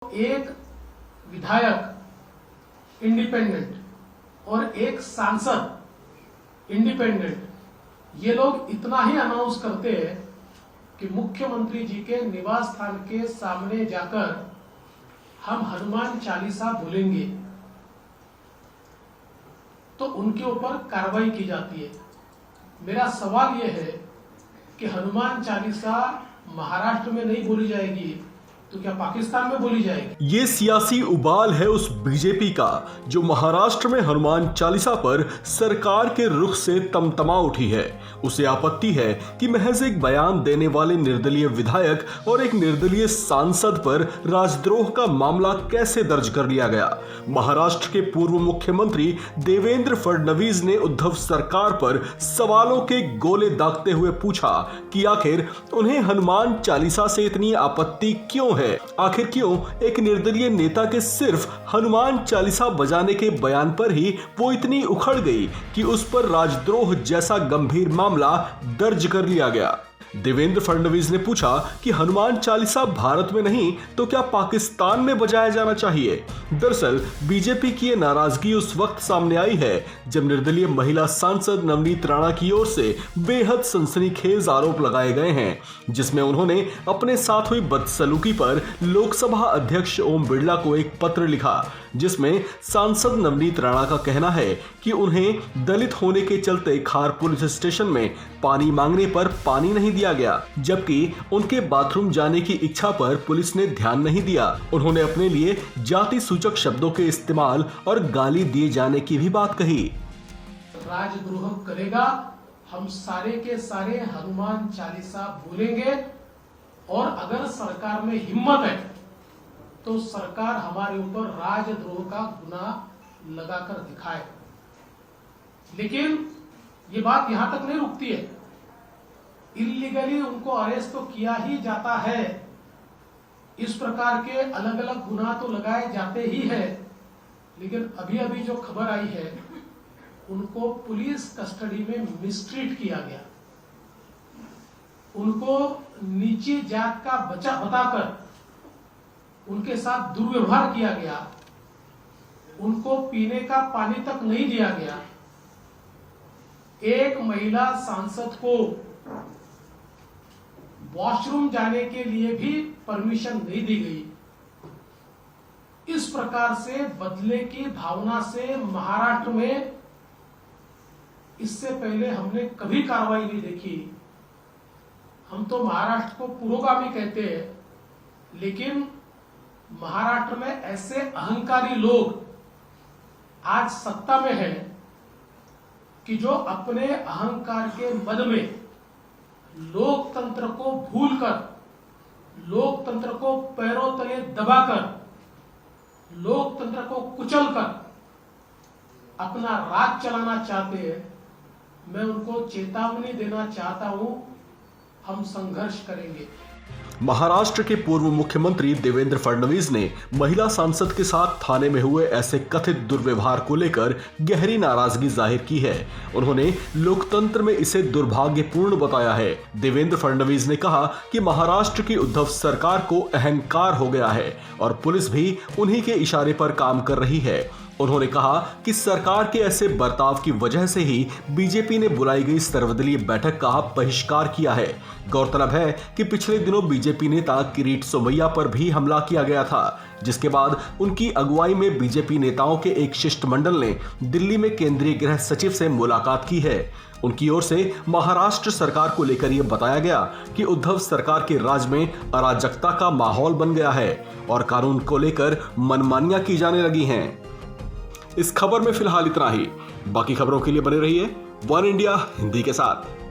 एक विधायक इंडिपेंडेंट और एक सांसद इंडिपेंडेंट, ये लोग इतना ही अनाउंस करते हैं कि मुख्यमंत्री जी के निवास स्थान के सामने जाकर हम हनुमान चालीसा बोलेंगे तो उनके ऊपर कार्रवाई की जाती है। मेरा सवाल यह है कि हनुमान चालीसा महाराष्ट्र में नहीं बोली जाएगी तो क्या पाकिस्तान में बोली जाएगी? ये सियासी उबाल है उस बीजेपी का जो महाराष्ट्र में हनुमान चालीसा पर सरकार के रुख से तमतमा उठी है। उसे आपत्ति है कि महज एक बयान देने वाले निर्दलीय विधायक और एक निर्दलीय सांसद पर राजद्रोह का मामला कैसे दर्ज कर लिया गया। महाराष्ट्र के पूर्व मुख्यमंत्री देवेंद्र फडणवीस ने उद्धव सरकार पर सवालों के गोले दागते हुए पूछा कि आखिर उन्हें हनुमान चालीसा से इतनी आपत्ति क्यों है। आखिर क्यों एक निर्दलीय नेता के सिर्फ हनुमान चालीसा बजाने के बयान पर ही वो इतनी उखड़ गई कि उस पर राजद्रोह जैसा गंभीर मामला दर्ज कर लिया गया। देवेंद्र फडणवीस ने पूछा कि हनुमान चालीसा भारत में नहीं तो क्या पाकिस्तान में बजाया जाना चाहिए। दरअसल बीजेपी की ये नाराजगी उस वक्त सामने आई है जब निर्दलीय महिला सांसद नवनीत राणा की ओर से बेहद सनसनीखेज आरोप लगाए गए हैं, जिसमें उन्होंने अपने साथ हुई बदसलूकी पर लोकसभा अध्यक्ष ओम बिरला को एक पत्र लिखा, जिसमें सांसद नवनीत राणा का कहना है कि उन्हें दलित होने के चलते खार पुलिस स्टेशन में पानी मांगने पर पानी नहीं दिया गया, जबकि उनके बाथरूम जाने की इच्छा पर पुलिस ने ध्यान नहीं दिया। उन्होंने अपने लिए जाति सूचक शब्दों के इस्तेमाल और गाली दिए जाने की भी बात कही। राजद्रोह करेगा, हम सारे के सारे हनुमान चालीसा बोलेंगे और अगर सरकार में हिम्मत है तो सरकार हमारे ऊपर राजद्रोह का गुनाह लगाकर दिखाए। लेकिन ये बात यहां तक नहीं रुकती है। इल्लीगली उनको अरेस्ट तो किया ही जाता है, इस प्रकार के अलग अलग गुनाह तो लगाए जाते ही है, लेकिन अभी अभी जो खबर आई है उनको पुलिस कस्टडी में मिसट्रीट किया गया, उनको नीची जात का बच्चा बताकर उनके साथ दुर्व्यवहार किया गया, उनको पीने का पानी तक नहीं दिया गया। एक महिला सांसद को वॉशरूम जाने के लिए भी परमिशन नहीं दी गई। इस प्रकार से बदले की भावना से महाराष्ट्र में इससे पहले हमने कभी कार्रवाई नहीं देखी। हम तो महाराष्ट्र को पुरोगामी कहते हैं, लेकिन महाराष्ट्र में ऐसे अहंकारी लोग आज सत्ता में हैं कि जो अपने अहंकार के मद में लोकतंत्र को भूलकर, लोकतंत्र को पैरों तले दबाकर, लोकतंत्र को कुचलकर अपना राज चलाना चाहते हैं। मैं उनको चेतावनी देना चाहता हूं, हम संघर्ष करेंगे। महाराष्ट्र के पूर्व मुख्यमंत्री देवेंद्र फडणवीस ने महिला सांसद के साथ थाने में हुए ऐसे कथित दुर्व्यवहार को लेकर गहरी नाराजगी जाहिर की है। उन्होंने लोकतंत्र में इसे दुर्भाग्यपूर्ण बताया है। देवेंद्र फडणवीस ने कहा कि महाराष्ट्र की उद्धव सरकार को अहंकार हो गया है और पुलिस भी उन्हीं के इशारे पर काम कर रही है। उन्होंने कहा कि सरकार के ऐसे बर्ताव की वजह से ही बीजेपी ने बुलाई गई सर्वदलीय बैठक का बहिष्कार किया है। गौरतलब है कि पिछले दिनों बीजेपी नेता किरीट सोमैया पर भी हमला किया गया था, जिसके बाद उनकी अगुवाई में बीजेपी नेताओं के एक शिष्टमंडल ने दिल्ली में केंद्रीय गृह सचिव से मुलाकात की है। उनकी ओर से महाराष्ट्र सरकार को लेकर यह बताया गया कि उद्धव सरकार के राज में अराजकता का माहौल बन गया है और कानून को लेकर मनमानियां की जाने लगी हैं। इस खबर में फिलहाल इतना ही। बाकी खबरों के लिए बने रहिए वन इंडिया हिंदी के साथ।